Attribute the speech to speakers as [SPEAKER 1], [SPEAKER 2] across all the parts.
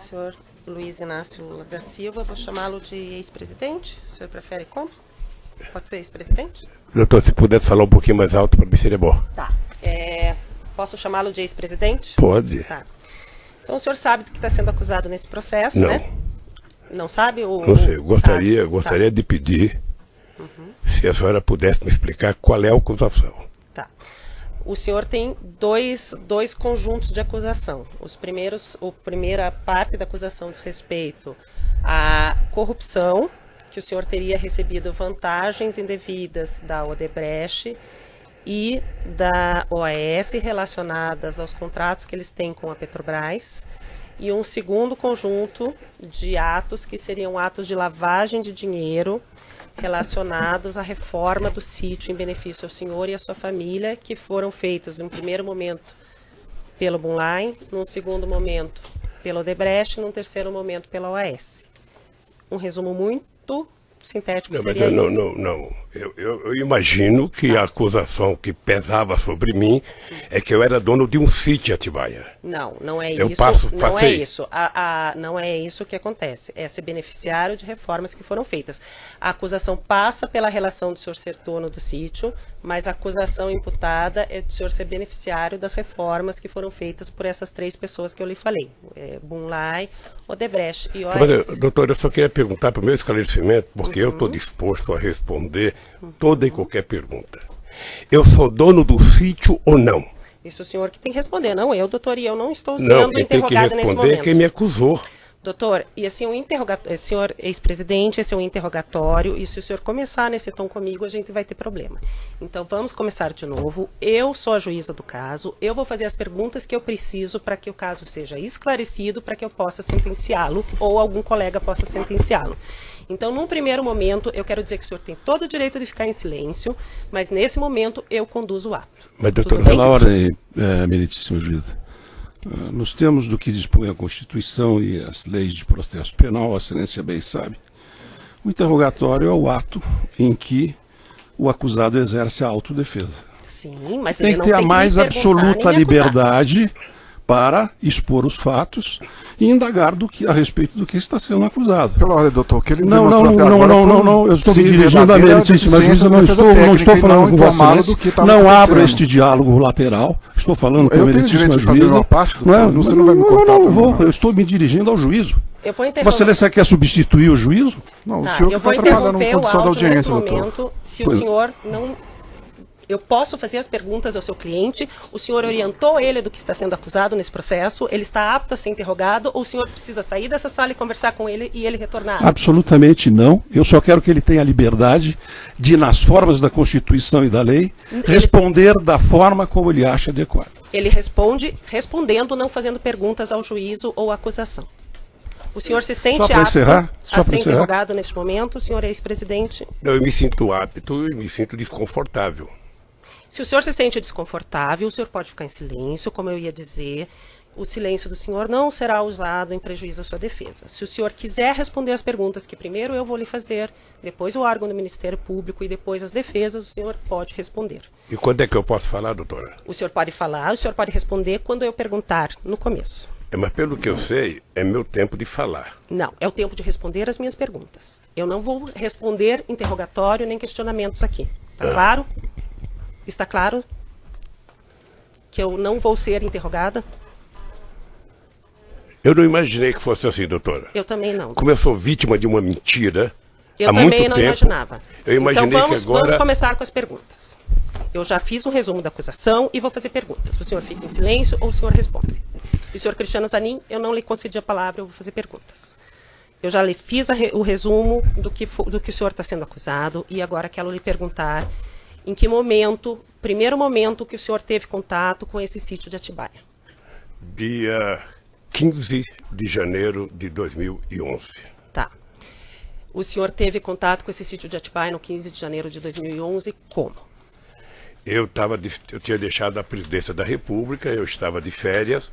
[SPEAKER 1] senhor Luiz Inácio da Silva, vou chamá-lo de ex-presidente. O senhor prefere como? Pode ser ex-presidente?
[SPEAKER 2] Doutor, se puder falar um pouquinho mais alto, para mim seria bom.
[SPEAKER 1] Tá. Posso chamá-lo de ex-presidente?
[SPEAKER 2] Pode.
[SPEAKER 1] Tá. Então o senhor sabe do que está sendo acusado nesse processo,
[SPEAKER 2] Não.
[SPEAKER 1] né? Não sabe?
[SPEAKER 2] Não sei, gostaria de pedir se a senhora pudesse me explicar qual é a acusação.
[SPEAKER 1] Tá. O senhor tem dois conjuntos de acusação. A primeira parte da acusação diz respeito à corrupção, que o senhor teria recebido vantagens indevidas da Odebrecht e da OAS relacionadas aos contratos que eles têm com a Petrobras. E um segundo conjunto de atos que seriam atos de lavagem de dinheiro relacionados à reforma do sítio em benefício ao senhor e à sua família, que foram feitos num primeiro momento pelo Bunline, num segundo momento pela Odebrecht, num terceiro momento pela OAS. Um resumo muito sintético seria isso.
[SPEAKER 2] Não. Eu imagino que a acusação que pesava sobre mim é que eu era dono de um sítio em Atibaia.
[SPEAKER 1] Não é
[SPEAKER 2] Eu
[SPEAKER 1] isso.
[SPEAKER 2] passei.
[SPEAKER 1] Não é isso. Não é isso que acontece. É ser beneficiário de reformas que foram feitas. A acusação passa pela relação do senhor ser dono do sítio, mas a acusação imputada é do senhor ser beneficiário das reformas que foram feitas por essas três pessoas que eu lhe falei. Bunline, Odebrecht e OAS.
[SPEAKER 2] Mas, doutor, eu só queria perguntar para o meu esclarecimento, porque eu estou disposto a responder toda e qualquer pergunta. Eu sou dono do sítio ou não?
[SPEAKER 1] Isso o senhor que tem que responder, não eu, doutor, e eu não estou sendo interrogada nesse momento.
[SPEAKER 2] Não, quem me acusou.
[SPEAKER 1] Doutor, e assim, senhor ex-presidente, esse é um interrogatório, e se o senhor começar nesse tom comigo, a gente vai ter problema. Então, vamos começar de novo. Eu sou a juíza do caso, eu vou fazer as perguntas que eu preciso para que o caso seja esclarecido, para que eu possa sentenciá-lo, ou algum colega possa sentenciá-lo. Então, num primeiro momento, eu quero dizer que o senhor tem todo o direito de ficar em silêncio, mas nesse momento eu conduzo o ato.
[SPEAKER 2] Mas, doutor,
[SPEAKER 3] pela ordem, meritíssimo juíza. Nos termos do que dispõe a Constituição e as leis de processo penal, a excelência bem sabe, o interrogatório é o ato em que o acusado exerce a autodefesa.
[SPEAKER 1] Sim, mas
[SPEAKER 3] tem
[SPEAKER 1] ele
[SPEAKER 3] que
[SPEAKER 1] não
[SPEAKER 3] ter a
[SPEAKER 1] tem
[SPEAKER 3] mais
[SPEAKER 1] me perguntar
[SPEAKER 3] absoluta
[SPEAKER 1] nem me acusar.
[SPEAKER 3] liberdade para expor os fatos e indagar a respeito do que está sendo acusado.
[SPEAKER 4] Pela ordem, doutor, que ele
[SPEAKER 3] Não, eu estou me
[SPEAKER 4] sim,
[SPEAKER 3] dirigindo à meritíssima juíza, não estou falando com Vossa Excelência, não abro este diálogo lateral, estou falando com a meritíssima juíza.
[SPEAKER 4] Você não vai me cortar.
[SPEAKER 3] Eu estou me dirigindo ao juízo.
[SPEAKER 1] Eu vou interromper.
[SPEAKER 3] Vossa Excelência quer substituir o juízo?
[SPEAKER 4] Não, o senhor que está atrapalhando a condição da audiência, doutor.
[SPEAKER 1] Se o senhor não... Eu posso fazer as perguntas ao seu cliente, o senhor orientou ele do que está sendo acusado nesse processo, ele está apto a ser interrogado, ou o senhor precisa sair dessa sala e conversar com ele e ele retornar?
[SPEAKER 3] Absolutamente não. Eu só quero que ele tenha a liberdade de, nas formas da Constituição e da lei, responder da forma como ele acha adequado.
[SPEAKER 1] Ele responde respondendo, não fazendo perguntas ao juízo ou à acusação. O senhor se sente apto a ser interrogado neste momento, senhor ex-presidente?
[SPEAKER 2] Eu me sinto apto e me sinto desconfortável.
[SPEAKER 1] Se o senhor se sente desconfortável, o senhor pode ficar em silêncio, como eu ia dizer. O silêncio do senhor não será usado em prejuízo à sua defesa. Se o senhor quiser responder as perguntas que primeiro eu vou lhe fazer, depois o órgão do Ministério Público e depois as defesas, o senhor pode responder.
[SPEAKER 2] E quando é que eu posso falar, doutora?
[SPEAKER 1] O senhor pode falar, o senhor pode responder quando eu perguntar no começo.
[SPEAKER 2] Mas pelo que eu sei, é meu tempo de falar.
[SPEAKER 1] Não, é o tempo de responder as minhas perguntas. Eu não vou responder interrogatório nem questionamentos aqui. Está claro? Está claro que eu não vou ser interrogada?
[SPEAKER 2] Eu não imaginei que fosse assim, doutora.
[SPEAKER 1] Eu também não.
[SPEAKER 2] Como eu sou vítima de uma mentira
[SPEAKER 1] há muito tempo. Eu também não imaginava.
[SPEAKER 2] Eu imaginei
[SPEAKER 1] então
[SPEAKER 2] que agora...
[SPEAKER 1] vamos começar com as perguntas. Eu já fiz um resumo da acusação e vou fazer perguntas. O senhor fica em silêncio ou o senhor responde? E o senhor Cristiano Zanin, eu não lhe concedi a palavra, eu vou fazer perguntas. Eu já lhe fiz o resumo do que o senhor está sendo acusado e agora quero lhe perguntar em que momento, primeiro momento que o senhor teve contato com esse sítio de Atibaia?
[SPEAKER 2] Dia 15 de janeiro de 2011.
[SPEAKER 1] Tá. O senhor teve contato com esse sítio de Atibaia no 15 de janeiro de 2011, como?
[SPEAKER 2] Eu tinha deixado a presidência da República, eu estava de férias,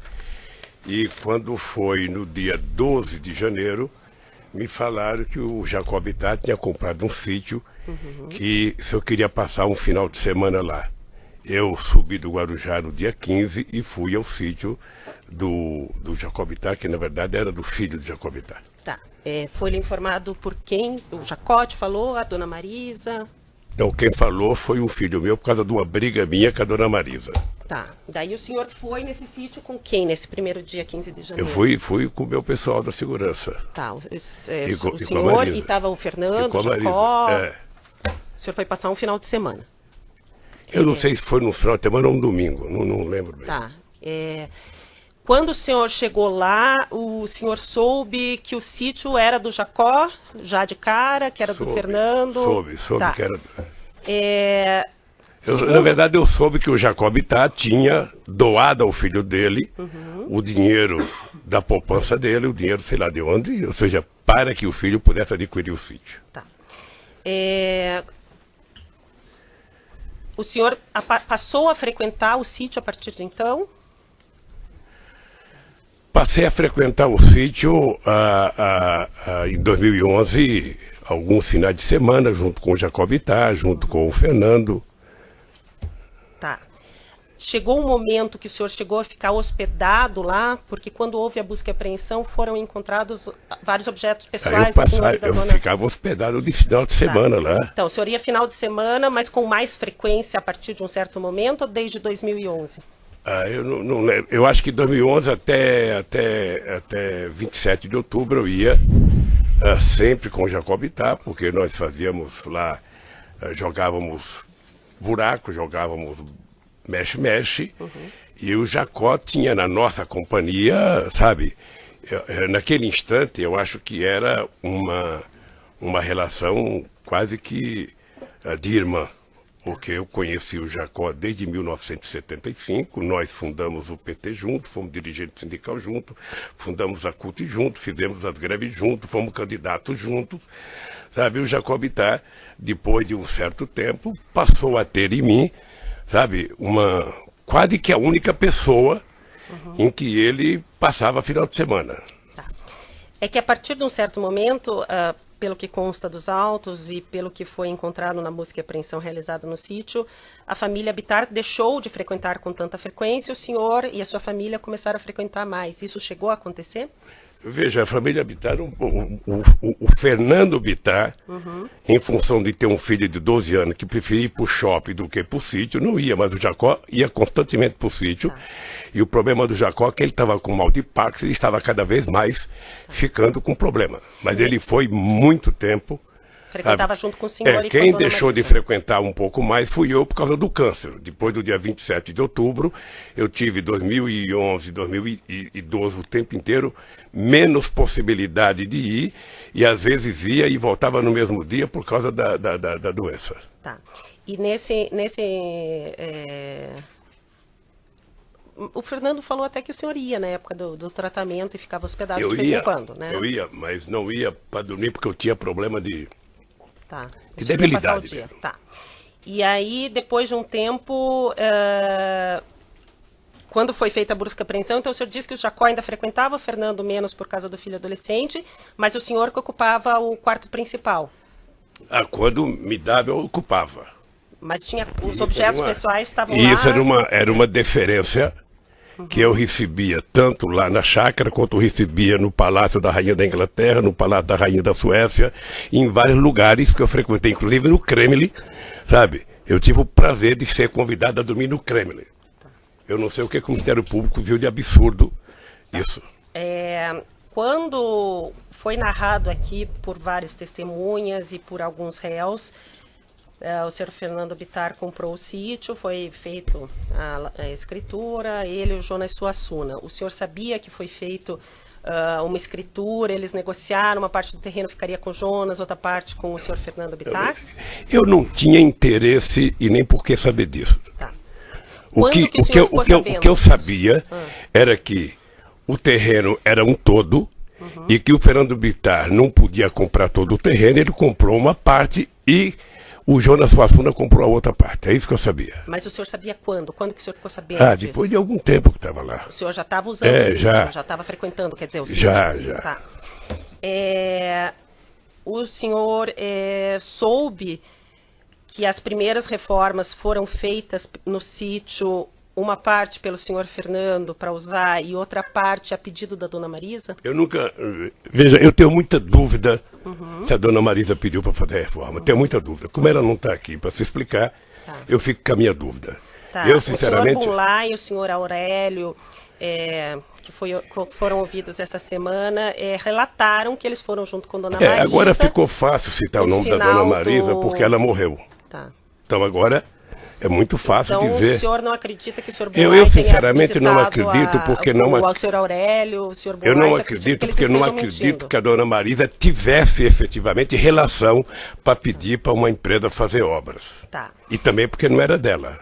[SPEAKER 2] e quando foi no dia 12 de janeiro, me falaram que o Jacob Ittat tinha comprado um sítio, que se eu queria passar um final de semana lá. Eu subi do Guarujá no dia 15 e fui ao sítio do Jacobitá, que na verdade era do filho de Jacobitá.
[SPEAKER 1] Tá. Foi-lhe informado por quem? O Jacote falou? A dona Marisa?
[SPEAKER 2] Não, quem falou foi um filho meu por causa de uma briga minha com a dona Marisa.
[SPEAKER 1] Tá. Daí o senhor foi nesse sítio com quem nesse primeiro dia 15 de janeiro?
[SPEAKER 2] Eu fui com o meu pessoal da segurança.
[SPEAKER 1] Tá. O senhor e estava o Fernando, o Jacó. O senhor foi passar um final de semana.
[SPEAKER 2] Eu não sei se foi no final de semana ou um domingo, não lembro bem.
[SPEAKER 1] Tá. Quando o senhor chegou lá, o senhor soube que o sítio era do Jacó, já de cara, que era do Fernando?
[SPEAKER 2] Soube tá. Que era...
[SPEAKER 1] Na
[SPEAKER 2] verdade, eu soube que o Jacobitá tinha doado ao filho dele o dinheiro da poupança dele, o dinheiro sei lá de onde, ou seja, para que o filho pudesse adquirir o sítio.
[SPEAKER 1] Tá. O senhor passou a frequentar o sítio a partir de então?
[SPEAKER 2] Passei a frequentar o sítio em 2011, alguns finais de semana, junto com o Jacobitá, junto com o Fernando.
[SPEAKER 1] Tá. Chegou um momento que o senhor chegou a ficar hospedado lá, porque quando houve a busca e apreensão foram encontrados vários objetos pessoais do senhor e da dona...
[SPEAKER 2] Eu ficava hospedado de final de semana lá.
[SPEAKER 1] Então, o senhor ia final de semana, mas com mais frequência a partir de um certo momento ou desde 2011?
[SPEAKER 2] Eu não lembro. Eu acho que 2011 até 27 de outubro eu ia sempre com o Jacobitá, porque nós fazíamos lá, jogávamos buraco, jogávamos mexe-mexe, e o Jacó tinha na nossa companhia, sabe, naquele instante eu acho que era uma relação quase que de irmã. Porque eu conheci o Jacó desde 1975, nós fundamos o PT junto, fomos dirigente sindical junto, fundamos a CUT junto, fizemos as greves junto, fomos candidatos juntos, sabe? O Jacobitá, depois de um certo tempo, passou a ter em mim, sabe, quase que a única pessoa em que ele passava final de semana.
[SPEAKER 1] É que a partir de um certo momento, pelo que consta dos autos e pelo que foi encontrado na busca e apreensão realizada no sítio, a família Bittar deixou de frequentar com tanta frequência, o senhor e a sua família começaram a frequentar mais. Isso chegou a acontecer?
[SPEAKER 2] Veja, a família Bittar, o Fernando Bittar, em função de ter um filho de 12 anos que preferia ir para o shopping do que para o sítio, não ia, mas o Jacó ia constantemente para o sítio. E o problema do Jacó é que ele estava com mal de Parkinson e estava cada vez mais ficando com problema. Mas ele foi muito tempo.
[SPEAKER 1] Frequentava junto com o senhor e
[SPEAKER 2] quem deixou de frequentar um pouco mais fui eu por causa do câncer. Depois do dia 27 de outubro, eu tive 2011, 2012, o tempo inteiro, menos possibilidade de ir, e às vezes ia e voltava no mesmo dia por causa da doença.
[SPEAKER 1] Tá. E o Fernando falou até que o senhor ia na época do tratamento e ficava hospedado de vez em quando, né?
[SPEAKER 2] Eu ia, mas não ia para dormir porque eu tinha problema de...
[SPEAKER 1] Tá.
[SPEAKER 2] De debilidade.
[SPEAKER 1] Tá. E aí, depois de um tempo, quando foi feita a busca e apreensão, então o senhor disse que o Jacó ainda frequentava, o Fernando menos por causa do filho adolescente, mas o senhor que ocupava o quarto principal.
[SPEAKER 2] Quando me dava, eu ocupava.
[SPEAKER 1] Mas tinha os objetos pessoais estavam lá.
[SPEAKER 2] E isso era uma deferência que eu recebia tanto lá na chácara, quanto eu recebia no Palácio da Rainha da Inglaterra, no Palácio da Rainha da Suécia, em vários lugares que eu frequentei, inclusive no Kremlin, sabe? Eu tive o prazer de ser convidado a dormir no Kremlin. Eu não sei o que o Ministério Público viu de absurdo isso.
[SPEAKER 1] Quando foi narrado aqui por várias testemunhas e por alguns réus, o senhor Fernando Bittar comprou o sítio, foi feito a escritura, ele e o Jonas Suassuna. O senhor sabia que foi feito uma escritura, eles negociaram, uma parte do terreno ficaria com o Jonas, outra parte com o senhor Fernando Bittar?
[SPEAKER 2] Eu não tinha interesse e nem por que saber disso.
[SPEAKER 1] Tá.
[SPEAKER 2] O que eu sabia era que o terreno era um todo e que o Fernando Bittar não podia comprar todo o terreno, ele comprou uma parte e o Jonas Suassuna comprou a outra parte. É isso que eu sabia.
[SPEAKER 1] Mas o senhor sabia quando? Quando que o senhor ficou sabendo disso?
[SPEAKER 2] Depois de algum tempo que estava lá.
[SPEAKER 1] O senhor já estava usando o sítio? Já estava frequentando, quer dizer, o sítio?
[SPEAKER 2] Já.
[SPEAKER 1] Tá. O senhor soube que as primeiras reformas foram feitas no sítio uma parte pelo senhor Fernando para usar e outra parte a pedido da dona Marisa?
[SPEAKER 2] Eu nunca... Veja, eu tenho muita dúvida se a dona Marisa pediu para fazer a reforma. Tenho muita dúvida. Como ela não está aqui para se explicar, eu fico com a minha dúvida.
[SPEAKER 1] Eu, sinceramente... O senhor Bunlai e o senhor Aurélio, que foram ouvidos essa semana, relataram que eles foram junto com dona Marisa.
[SPEAKER 2] Agora ficou fácil citar o nome da dona Marisa porque ela morreu. Então agora... É muito fácil
[SPEAKER 1] então,
[SPEAKER 2] dizer.
[SPEAKER 1] O senhor não acredita que o senhor Bunlai
[SPEAKER 2] eu sinceramente não acredito porque não
[SPEAKER 1] ao senhor Aurélio, o senhor Bunlai,
[SPEAKER 2] eu não acredito porque não acredito que a dona Marisa tivesse efetivamente relação para pedir para uma empresa fazer obras. E também porque não era dela.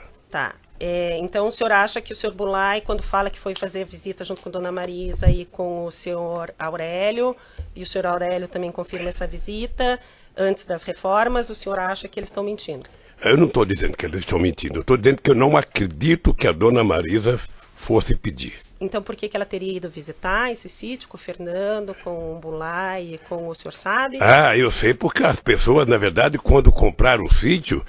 [SPEAKER 1] Então o senhor acha que o senhor Bunlai, quando fala que foi fazer visita junto com a dona Marisa e com o senhor Aurélio, e o senhor Aurélio também confirma essa visita antes das reformas, o senhor acha que eles estão mentindo?
[SPEAKER 2] Eu não estou dizendo que eles estão mentindo, eu estou dizendo que eu não acredito que a dona Marisa fosse pedir.
[SPEAKER 1] Então por que ela teria ido visitar esse sítio com o Fernando, com o Bunlai e com o senhor sabe?
[SPEAKER 2] Eu sei porque as pessoas, na verdade, quando compraram o sítio,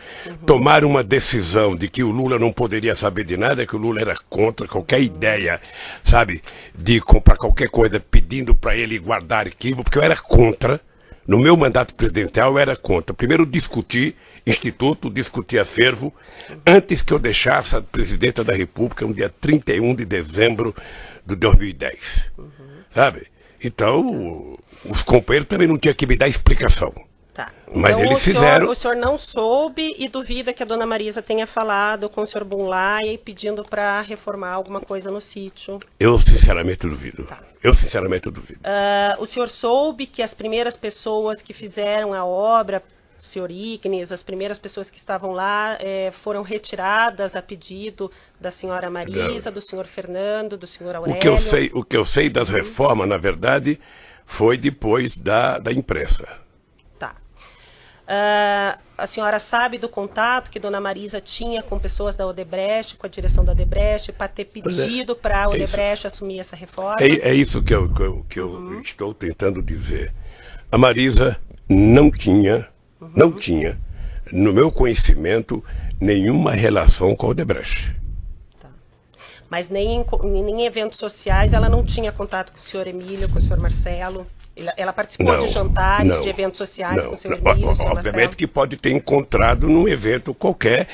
[SPEAKER 2] tomaram uma decisão de que o Lula não poderia saber de nada, que o Lula era contra qualquer ideia, sabe, de comprar qualquer coisa pedindo para ele guardar arquivo, porque eu era contra. No meu mandato presidencial eu era contra. Primeiro discutir instituto, discutir acervo, antes que eu deixasse a presidenta da República no dia 31 de dezembro de 2010. Sabe? Então, os companheiros também não tinham que me dar explicação. Mas
[SPEAKER 1] então,
[SPEAKER 2] eles fizeram...
[SPEAKER 1] O senhor não soube e duvida que a dona Marisa tenha falado com o senhor Bunlai pedindo para reformar alguma coisa no sítio?
[SPEAKER 2] Eu sinceramente duvido. Eu sinceramente duvido.
[SPEAKER 1] O senhor soube que as primeiras pessoas que fizeram a obra, o senhor Ignes, as primeiras pessoas que estavam lá foram retiradas a pedido da senhora Marisa, do senhor Fernando, do senhor Aurélio?
[SPEAKER 2] O que eu sei das reformas, na verdade, foi depois da imprensa.
[SPEAKER 1] A senhora sabe do contato que dona Marisa tinha com pessoas da Odebrecht, com a direção da Odebrecht, para ter pedido para a Odebrecht assumir essa reforma?
[SPEAKER 2] É isso que eu estou tentando dizer. A Marisa não tinha, no meu conhecimento, nenhuma relação com a Odebrecht.
[SPEAKER 1] Mas nem em eventos sociais ela não tinha contato com o senhor Emílio, com o senhor Marcelo? Ela participou de jantares, de eventos sociais com o senhor Emílio, o senhor
[SPEAKER 2] Obviamente
[SPEAKER 1] Marcelo?
[SPEAKER 2] que pode ter encontrado num evento qualquer,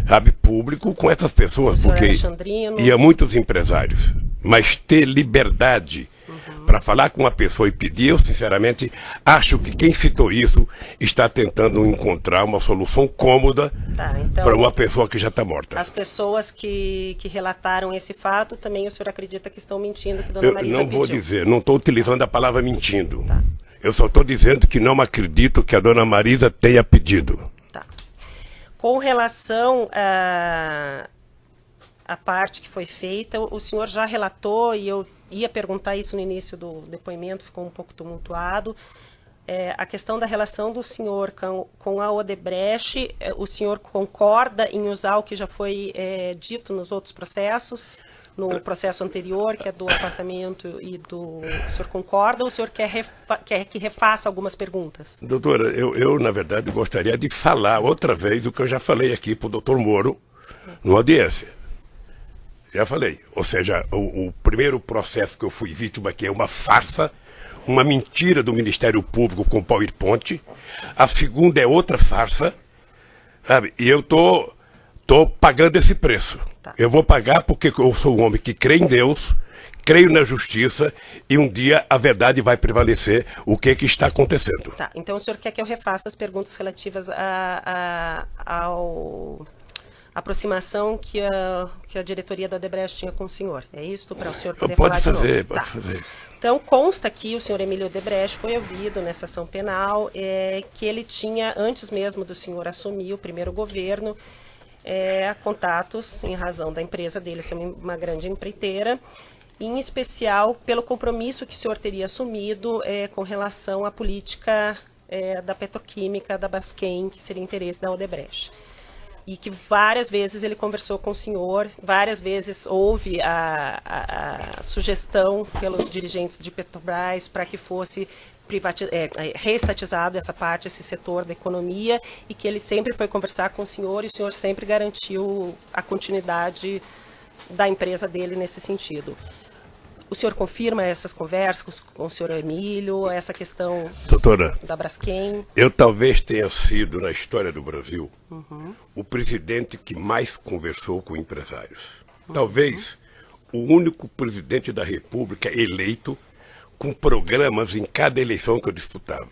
[SPEAKER 2] sabe, público com essas pessoas, porque ia muitos empresários. Mas ter liberdade para falar com uma pessoa e pedir, eu sinceramente acho que quem citou isso está tentando encontrar uma solução cômoda para uma pessoa que já está morta.
[SPEAKER 1] As pessoas que relataram esse fato, também o senhor acredita que estão mentindo, que dona Marisa
[SPEAKER 2] não
[SPEAKER 1] pediu?
[SPEAKER 2] Vou dizer, não estou utilizando a palavra mentindo. Eu só estou dizendo que não acredito que a dona Marisa tenha pedido.
[SPEAKER 1] Com relação a parte que foi feita, o senhor já relatou, e eu ia perguntar isso no início do depoimento, ficou um pouco tumultuado, a questão da relação do senhor com a Odebrecht. O senhor concorda em usar o que já foi dito nos outros processos, no processo anterior, que é do apartamento e do... O senhor concorda ou o senhor quer que refaça algumas perguntas?
[SPEAKER 2] Doutora, eu na verdade gostaria de falar outra vez o que eu já falei aqui para o doutor Moro, numa audiência. Já falei, ou seja, o primeiro processo que eu fui vítima aqui é uma farsa, uma mentira do Ministério Público com PowerPoint. A segunda é outra farsa, sabe? E eu tô pagando esse preço. Eu vou pagar porque eu sou um homem que crê em Deus, creio na justiça e um dia a verdade vai prevalecer. O que está acontecendo?
[SPEAKER 1] Então o senhor quer que eu refaça as perguntas relativas ao... aproximação que a diretoria da Odebrecht tinha com o senhor. É isso para o senhor poder falar de novo?
[SPEAKER 2] Pode fazer.
[SPEAKER 1] Então, consta que o senhor Emílio Odebrecht foi ouvido nessa ação penal, que ele tinha, antes mesmo do senhor assumir o primeiro governo, contatos em razão da empresa dele ser uma grande empreiteira, em especial pelo compromisso que o senhor teria assumido com relação à política da petroquímica, da Braskem, que seria interesse da Odebrecht. E que várias vezes ele conversou com o senhor, várias vezes houve a sugestão pelos dirigentes de Petrobras para que fosse reestatizado essa parte, esse setor da economia, e que ele sempre foi conversar com o senhor e o senhor sempre garantiu a continuidade da empresa dele nesse sentido. O senhor confirma essas conversas com o senhor Emílio, essa questão,
[SPEAKER 2] doutora,
[SPEAKER 1] da Braskem?
[SPEAKER 2] Eu talvez tenha sido, na história do Brasil, o presidente que mais conversou com empresários. Talvez o único presidente da República eleito com programas em cada eleição que eu disputava.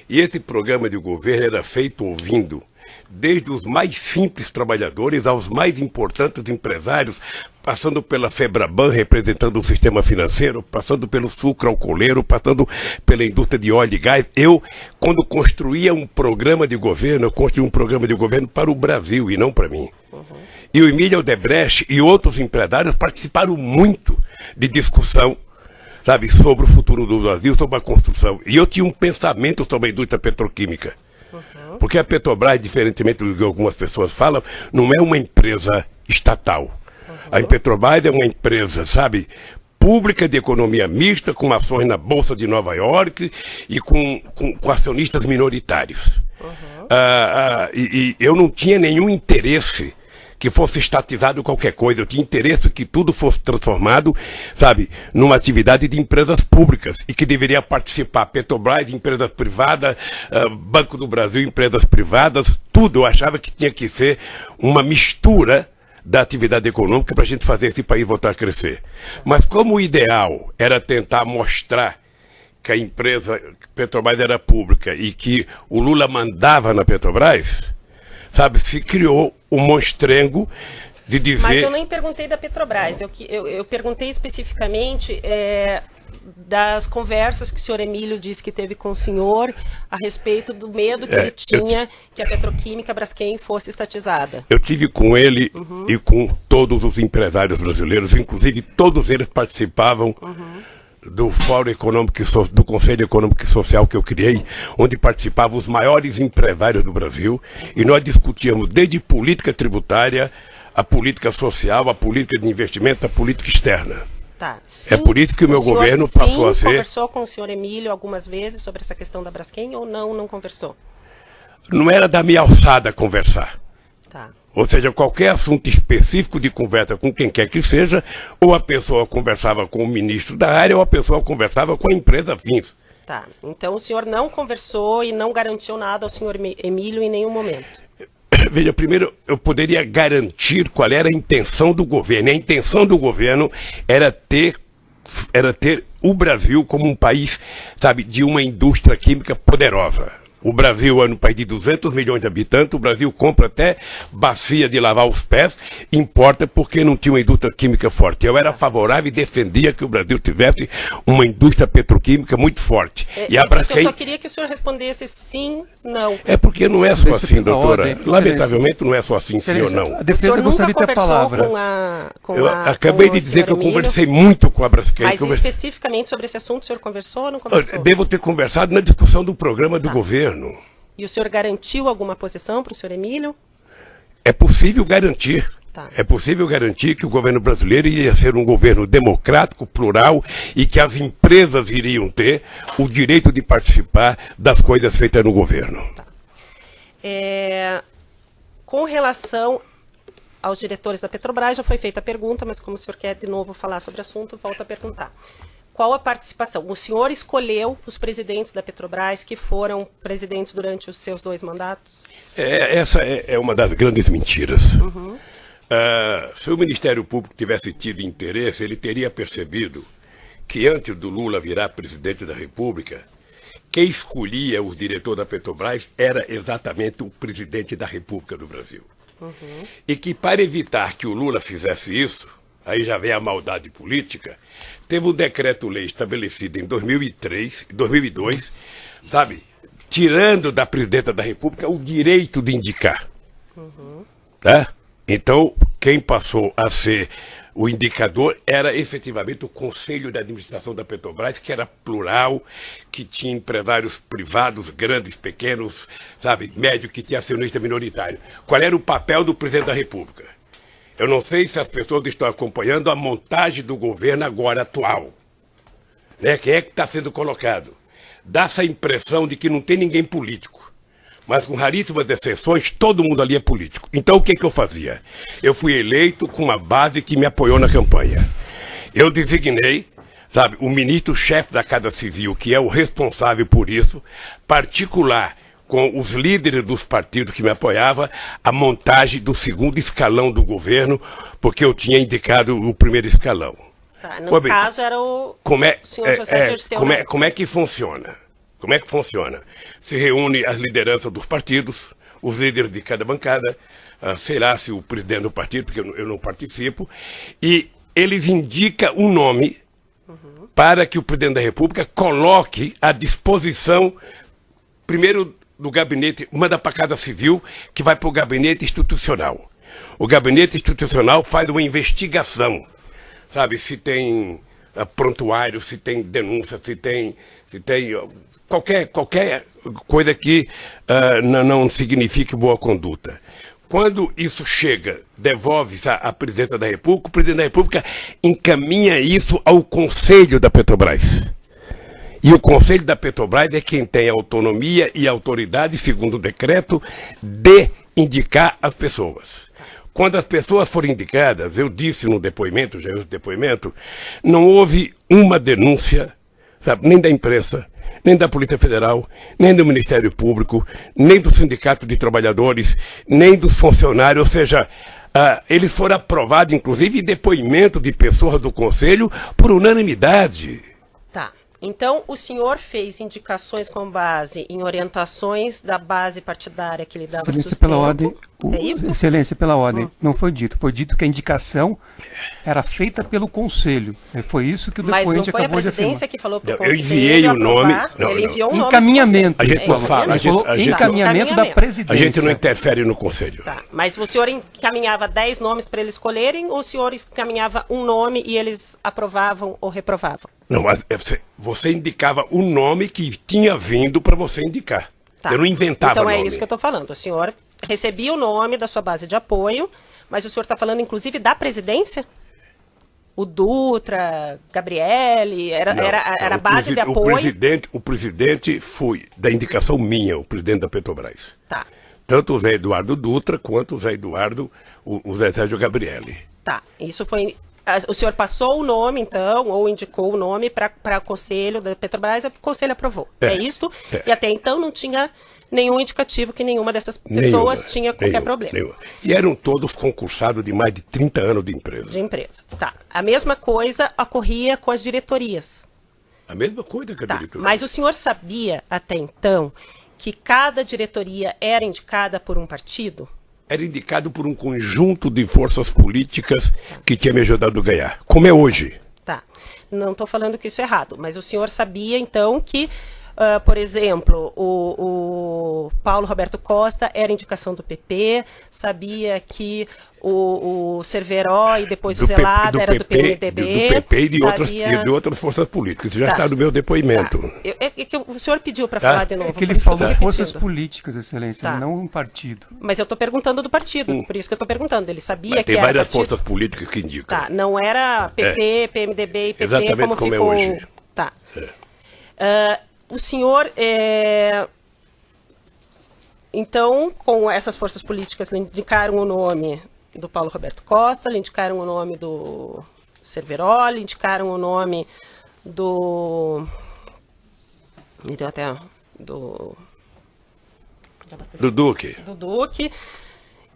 [SPEAKER 2] E esse programa de governo era feito ouvindo desde os mais simples trabalhadores aos mais importantes empresários, passando pela Febraban, representando o sistema financeiro, passando pelo sucro alcooleiro, passando pela indústria de óleo e gás. Eu, quando construía um programa de governo, eu construí um programa de governo para o Brasil e não para mim. E o Emílio Odebrecht e outros empresários participaram muito de discussão, sabe, sobre o futuro do Brasil, sobre a construção. E eu tinha um pensamento sobre a indústria petroquímica. Porque a Petrobras, diferentemente do que algumas pessoas falam, não é uma empresa estatal. A Petrobras é uma empresa, sabe, pública de economia mista, com ações na Bolsa de Nova York e com acionistas minoritários. E eu não tinha nenhum interesse que fosse estatizado qualquer coisa. Eu tinha interesse que tudo fosse transformado, sabe, numa atividade de empresas públicas e que deveria participar Petrobras, empresas privadas, Banco do Brasil, empresas privadas, tudo. Eu achava que tinha que ser uma mistura da atividade econômica para a gente fazer esse país voltar a crescer. Mas como o ideal era tentar mostrar que a empresa Petrobras era pública e que o Lula mandava na Petrobras, sabe, se criou um monstrengo de dizer...
[SPEAKER 1] Mas eu nem perguntei da Petrobras, eu perguntei especificamente das conversas que o senhor Emílio disse que teve com o senhor a respeito do medo que ele tinha que a petroquímica Braskem fosse estatizada.
[SPEAKER 2] Eu tive com ele e com todos os empresários brasileiros, inclusive todos eles participavam do Fórum Econômico, do Conselho Econômico e Social que eu criei, onde participavam os maiores empresários do Brasil, e nós discutíamos desde política tributária, a política social, a política de investimento, a política externa.
[SPEAKER 1] Tá. Sim,
[SPEAKER 2] é por isso que o meu governo passou a ser...
[SPEAKER 1] conversou com o senhor Emílio algumas vezes sobre essa questão da Braskem ou não conversou?
[SPEAKER 2] Não era da minha alçada conversar.
[SPEAKER 1] Tá.
[SPEAKER 2] Ou seja, qualquer assunto específico de conversa com quem quer que seja, ou a pessoa conversava com o ministro da área, ou a pessoa conversava com a empresa fins.
[SPEAKER 1] Tá. Então o senhor não conversou e não garantiu nada ao senhor Emílio em nenhum momento?
[SPEAKER 2] Veja, primeiro eu poderia garantir qual era a intenção do governo. E a intenção do governo era ter o Brasil como um país, sabe, de uma indústria química poderosa. O Brasil é um país de 200 milhões de habitantes, o Brasil compra até bacia de lavar os pés, importa porque não tinha uma indústria química forte. Eu era favorável e defendia que o Brasil tivesse uma indústria petroquímica muito forte. E a Braskem...
[SPEAKER 1] Eu só queria que o senhor respondesse sim, não.
[SPEAKER 2] É porque não é só assim, doutora. Lamentavelmente não é só assim, sim ou não.
[SPEAKER 4] A defesa gostaria de ter a palavra.
[SPEAKER 2] Eu acabei de dizer que eu conversei muito com a Braskem.
[SPEAKER 1] Mas especificamente sobre esse assunto, o senhor conversou ou não conversou?
[SPEAKER 2] Devo ter conversado na discussão do programa do governo.
[SPEAKER 1] E o senhor garantiu alguma posição para o senhor Emílio?
[SPEAKER 2] É possível garantir.
[SPEAKER 1] Tá.
[SPEAKER 2] É possível garantir que o governo brasileiro ia ser um governo democrático, plural, e que as empresas iriam ter o direito de participar das coisas feitas no governo.
[SPEAKER 1] Tá. Com relação aos diretores da Petrobras, já foi feita a pergunta, mas como o senhor quer de novo falar sobre o assunto, volto a perguntar. Qual a participação? O senhor escolheu os presidentes da Petrobras que foram presidentes durante os seus 2 mandatos?
[SPEAKER 2] Essa é uma das grandes mentiras. Se o Ministério Público tivesse tido interesse, ele teria percebido que antes do Lula virar presidente da República, quem escolhia os diretores da Petrobras era exatamente o presidente da República do Brasil. E que para evitar que o Lula fizesse isso, aí já vem a maldade política, teve um decreto-lei estabelecido em 2002, sabe, tirando da presidenta da República o direito de indicar. Tá? Então, quem passou a ser o indicador era efetivamente o Conselho de Administração da Petrobras, que era plural, que tinha empresários privados, grandes, pequenos, sabe, médio, que tinha acionista minoritário. Qual era o papel do presidente da República? Eu não sei se as pessoas estão acompanhando a montagem do governo agora atual. Né? Quem é que está sendo colocado? Dá essa impressão de que não tem ninguém político. mas com raríssimas exceções, todo mundo ali é político. Então o que eu fazia? Eu fui eleito com uma base que me apoiou na campanha. Eu designei, sabe, o ministro-chefe da Casa Civil, que é o responsável por isso, particular com os líderes dos partidos que me apoiavam, a montagem do segundo escalão do governo, porque eu tinha indicado o primeiro escalão.
[SPEAKER 1] Tá, no caso era o senhor José Dirceu.
[SPEAKER 2] Como é que funciona? Como é que funciona? Se reúne as lideranças dos partidos, os líderes de cada bancada, sei lá se o presidente do partido, porque eu não participo, e eles indicam um nome para que o presidente da República coloque à disposição, primeiro do gabinete, manda para a Casa Civil, que vai para o gabinete institucional. O gabinete institucional faz uma investigação, sabe, se tem prontuário, se tem denúncia, se tem qualquer coisa que não signifique boa conduta. Quando isso chega, devolve-se à presidência da República, o presidente da República encaminha isso ao Conselho da Petrobras. E o Conselho da Petrobras é quem tem autonomia e autoridade, segundo o decreto, de indicar as pessoas. Quando as pessoas foram indicadas, eu disse no depoimento, já no depoimento, não houve uma denúncia, sabe, nem da imprensa, nem da Polícia Federal, nem do Ministério Público, nem do Sindicato de Trabalhadores, nem dos funcionários, ou seja, eles foram aprovados, inclusive, em depoimento de pessoas do Conselho por unanimidade.
[SPEAKER 1] Tá. Então, o senhor fez indicações com base em orientações da base partidária que lhe dava
[SPEAKER 5] Excelência
[SPEAKER 1] sustento.
[SPEAKER 5] pela ordem.
[SPEAKER 1] É isso?
[SPEAKER 5] Excelência pela ordem. Não foi dito. Foi dito que a indicação era feita pelo Conselho. Foi isso que o depoente acabou de afirmar.
[SPEAKER 1] Mas não foi a presidência que falou para o Conselho
[SPEAKER 2] eu enviei o nome.
[SPEAKER 1] Ele enviou um nome.
[SPEAKER 5] Encaminhamento.
[SPEAKER 2] A gente não fala.
[SPEAKER 5] Encaminhamento da presidência.
[SPEAKER 2] A gente não interfere no Conselho.
[SPEAKER 1] Tá. Mas o senhor encaminhava 10 nomes para eles escolherem ou o senhor encaminhava um nome e eles aprovavam ou reprovavam?
[SPEAKER 2] Não, mas você indicava o nome que tinha vindo para você indicar. Tá. Eu não inventava
[SPEAKER 1] então,
[SPEAKER 2] nome.
[SPEAKER 1] Então é isso que eu estou falando. O senhor recebia o nome da sua base de apoio, mas o senhor está falando, inclusive, da presidência? O Dutra, Gabriele, era a base de apoio?
[SPEAKER 2] O presidente foi da indicação minha, o presidente da Petrobras.
[SPEAKER 1] Tá.
[SPEAKER 2] Tanto o Zé Eduardo Dutra, quanto o Zé Eduardo, o Zé Sérgio Gabriele.
[SPEAKER 1] Tá, isso foi... O senhor passou o nome, então, ou indicou o nome para o Conselho da Petrobras, o Conselho aprovou. É isso? E até então não tinha nenhum indicativo que nenhuma dessas pessoas tinha qualquer problema. Nenhuma.
[SPEAKER 2] E eram todos concursados de mais de 30 anos de empresa.
[SPEAKER 1] De empresa, tá. A mesma coisa ocorria com as diretorias.
[SPEAKER 2] A mesma coisa que a diretoria.
[SPEAKER 1] Mas o senhor sabia, até então, que cada diretoria era indicada por um partido?
[SPEAKER 2] Era indicado por um conjunto de forças políticas que tinha me ajudado a ganhar, como é hoje.
[SPEAKER 1] Tá, não estou falando que isso é errado, mas o senhor sabia, então, que, por exemplo, o Paulo Roberto Costa era indicação do PP, sabia que o Cerveró e depois o Zelada era do PMDB.
[SPEAKER 2] Do PP e de outras forças políticas. Isso já está no meu depoimento.
[SPEAKER 1] É que o senhor pediu para falar de novo.
[SPEAKER 5] É que ele falou forças políticas, Excelência, não um partido.
[SPEAKER 1] Mas eu estou perguntando do partido, por isso que eu estou perguntando. Ele sabia que
[SPEAKER 2] tem
[SPEAKER 1] era
[SPEAKER 2] várias
[SPEAKER 1] partido?
[SPEAKER 2] forças políticas que indicam.
[SPEAKER 1] Tá, não era PP, PMDB e PP
[SPEAKER 2] exatamente como
[SPEAKER 1] ficou...
[SPEAKER 2] é hoje.
[SPEAKER 1] Tá. O senhor... Então, com essas forças políticas, lhe indicaram o nome do Paulo Roberto Costa, lhe indicaram o nome do Cerveró, lhe indicaram o nome do... Me deu até... Do
[SPEAKER 2] Duque.
[SPEAKER 1] Do Duque.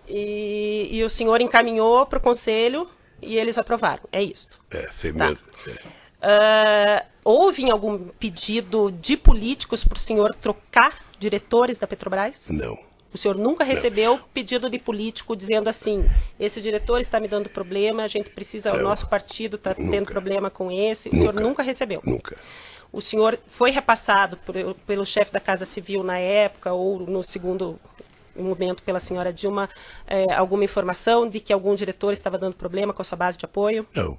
[SPEAKER 1] E o senhor encaminhou para o Conselho e eles aprovaram. É isso.
[SPEAKER 2] Sei mesmo.
[SPEAKER 1] Houve algum pedido de políticos para o senhor trocar diretores da Petrobras?
[SPEAKER 2] Não.
[SPEAKER 1] O senhor nunca recebeu pedido de político dizendo assim, esse diretor está me dando problema, a gente precisa, o nosso partido está tendo problema com esse. O senhor nunca recebeu?
[SPEAKER 2] Nunca.
[SPEAKER 1] O senhor foi repassado pelo chefe da Casa Civil na época, ou no segundo momento pela senhora Dilma, alguma informação de que algum diretor estava dando problema com a sua base de apoio?
[SPEAKER 2] Não.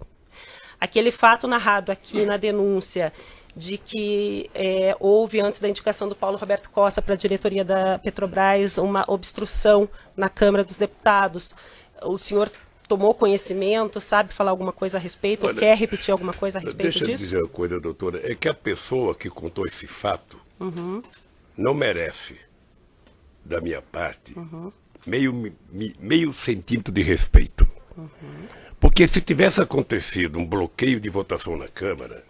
[SPEAKER 1] Aquele fato narrado aqui na denúncia de que houve, antes da indicação do Paulo Roberto Costa para a diretoria da Petrobras, uma obstrução na Câmara dos Deputados. O senhor tomou conhecimento, sabe falar alguma coisa a respeito, ou quer repetir alguma coisa a respeito disso?
[SPEAKER 2] Deixa eu dizer uma coisa, doutora, é que a pessoa que contou esse fato não merece da minha parte, meio centímetro de respeito. Porque se tivesse acontecido um bloqueio de votação na Câmara,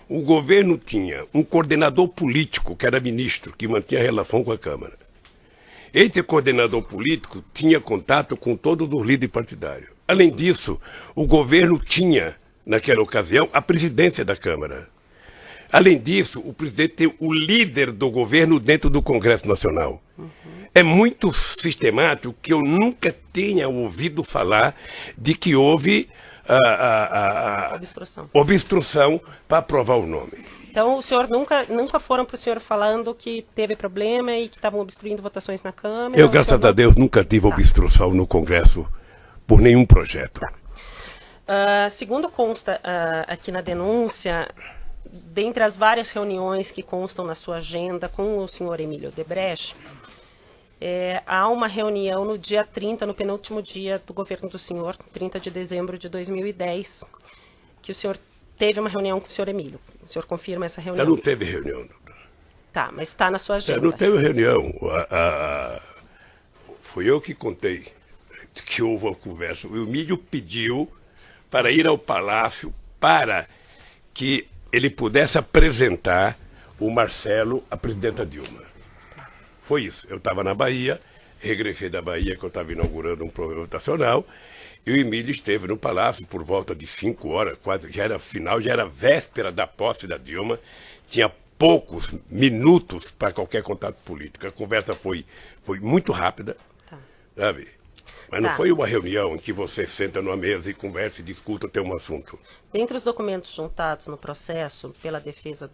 [SPEAKER 2] o governo tinha um coordenador político, que era ministro, que mantinha relação com a Câmara. Esse coordenador político tinha contato com todos os líderes partidários. Além disso, o governo tinha, naquela ocasião, a presidência da Câmara. Além disso, o presidente tem o líder do governo dentro do Congresso Nacional. É muito sistemático que eu nunca tenha ouvido falar de que houve obstrução para aprovar o nome.
[SPEAKER 1] Então, o senhor nunca foram para o senhor falando que teve problema e que estavam obstruindo votações na Câmara?
[SPEAKER 2] Eu, graças a Deus, nunca tive obstrução no Congresso por nenhum projeto.
[SPEAKER 1] Segundo consta aqui na denúncia, dentre as várias reuniões que constam na sua agenda com o senhor Emílio Odebrecht, há uma reunião no dia 30, no penúltimo dia do governo do senhor, 30 de dezembro de 2010, que o senhor teve uma reunião com o senhor Emílio. O senhor confirma essa reunião?
[SPEAKER 2] Não teve reunião, doutor.
[SPEAKER 1] Tá, mas está na sua agenda.
[SPEAKER 2] Não teve reunião. Fui eu que contei que houve uma conversa. O Emílio pediu para ir ao Palácio para que ele pudesse apresentar o Marcelo à presidenta Dilma. Foi isso. Eu estava na Bahia, regressei da Bahia, que eu estava inaugurando um programa votacional, e o Emílio esteve no Palácio por volta de 5 horas, quase, já era final, já era véspera da posse da Dilma, tinha poucos minutos para qualquer contato político. A conversa foi muito rápida, sabe? Mas não foi uma reunião em que você senta numa mesa e conversa e discuta até um assunto.
[SPEAKER 1] Dentre os documentos juntados no processo pela defesa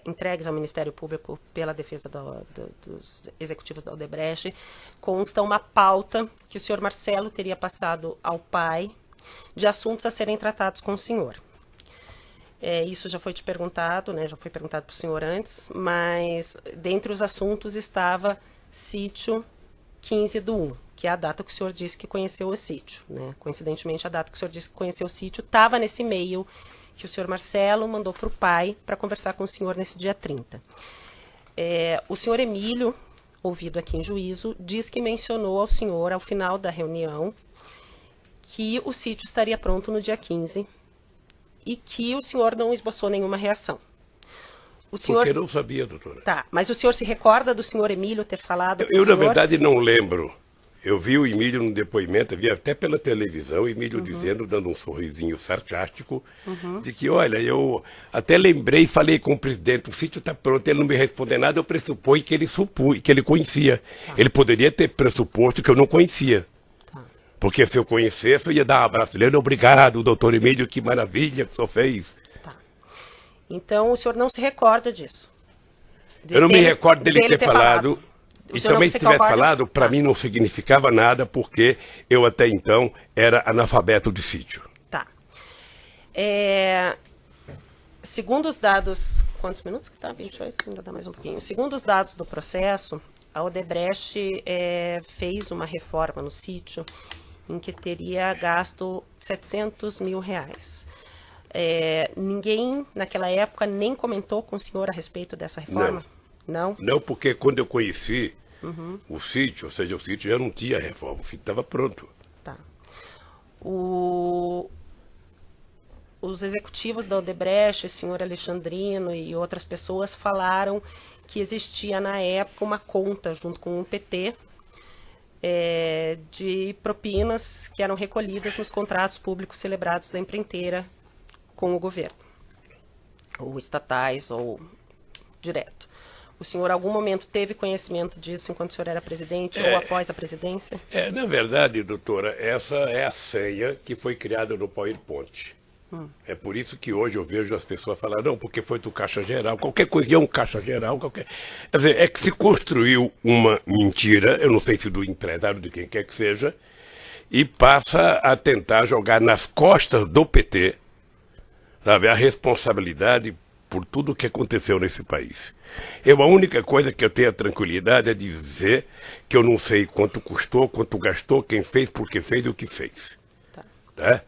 [SPEAKER 1] entregues ao Ministério Público pela defesa dos executivos da Odebrecht, consta uma pauta que o senhor Marcelo teria passado ao pai de assuntos a serem tratados com o senhor. Isso já foi te perguntado, né? Já foi perguntado para o senhor antes, mas dentre os assuntos estava sítio 15/1, que é a data que o senhor disse que conheceu o sítio, né? Coincidentemente, a data que o senhor disse que conheceu o sítio estava nesse e-mail que o senhor Marcelo mandou para o pai para conversar com o senhor nesse dia 30. O senhor Emílio, ouvido aqui em juízo, diz que mencionou ao senhor, ao final da reunião, que o sítio estaria pronto no dia 15 e que o senhor não esboçou nenhuma reação. O senhor...
[SPEAKER 2] Porque eu não sabia, doutora.
[SPEAKER 1] Tá, mas o senhor se recorda do senhor Emílio ter falado?
[SPEAKER 2] Eu na verdade, não lembro. Eu vi o Emílio no depoimento, vi até pela televisão, o Emílio dizendo, dando um sorrisinho sarcástico, de que, olha, eu até lembrei e falei com o presidente, o sítio está pronto, ele não me respondeu nada, eu pressupõe que ele conhecia. Tá. Ele poderia ter pressuposto que eu não conhecia. Tá. Porque se eu conhecesse, eu ia dar um abraço nele, obrigado, doutor Emílio, que maravilha que o senhor fez.
[SPEAKER 1] Tá. Então, o senhor não se recorda disso?
[SPEAKER 2] Eu não me recordo dele ter falado. E também, se tivesse falado, para mim não significava nada, porque eu até então era analfabeto de sítio.
[SPEAKER 1] Tá. Segundo os dados... Quantos minutos que tá? 28? Ainda dá mais um pouquinho. Segundo os dados do processo, a Odebrecht fez uma reforma no sítio em que teria gasto R$700 mil. Ninguém, naquela época, nem comentou com o senhor a respeito dessa reforma? Não?
[SPEAKER 2] Não, porque quando eu conheci o sítio, ou seja, o sítio já não tinha reforma, o sítio estava pronto.
[SPEAKER 1] Tá. Os executivos da Odebrecht, o senhor Alexandrino e outras pessoas falaram que existia na época uma conta junto com o PT de propinas que eram recolhidas nos contratos públicos celebrados da empreiteira com o governo, ou estatais, ou direto. O senhor, em algum momento, teve conhecimento disso enquanto o senhor era presidente ou após a presidência?
[SPEAKER 2] Na verdade, doutora, essa é a senha que foi criada no PowerPoint. É por isso que hoje eu vejo as pessoas falar, não, porque foi do Caixa Geral, qualquer coisa é um Caixa Geral, qualquer... Quer dizer, é que se construiu uma mentira, eu não sei se do empresário, de quem quer que seja, e passa a tentar jogar nas costas do PT, sabe, a responsabilidade por tudo o que aconteceu nesse país. A única coisa que eu tenho a tranquilidade é dizer que eu não sei quanto custou, quanto gastou, quem fez, por que fez e o que fez. Tá?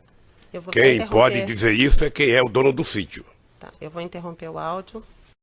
[SPEAKER 1] Eu vou
[SPEAKER 2] quem pode dizer isso é quem é o dono do sítio.
[SPEAKER 1] Tá, eu vou interromper o áudio.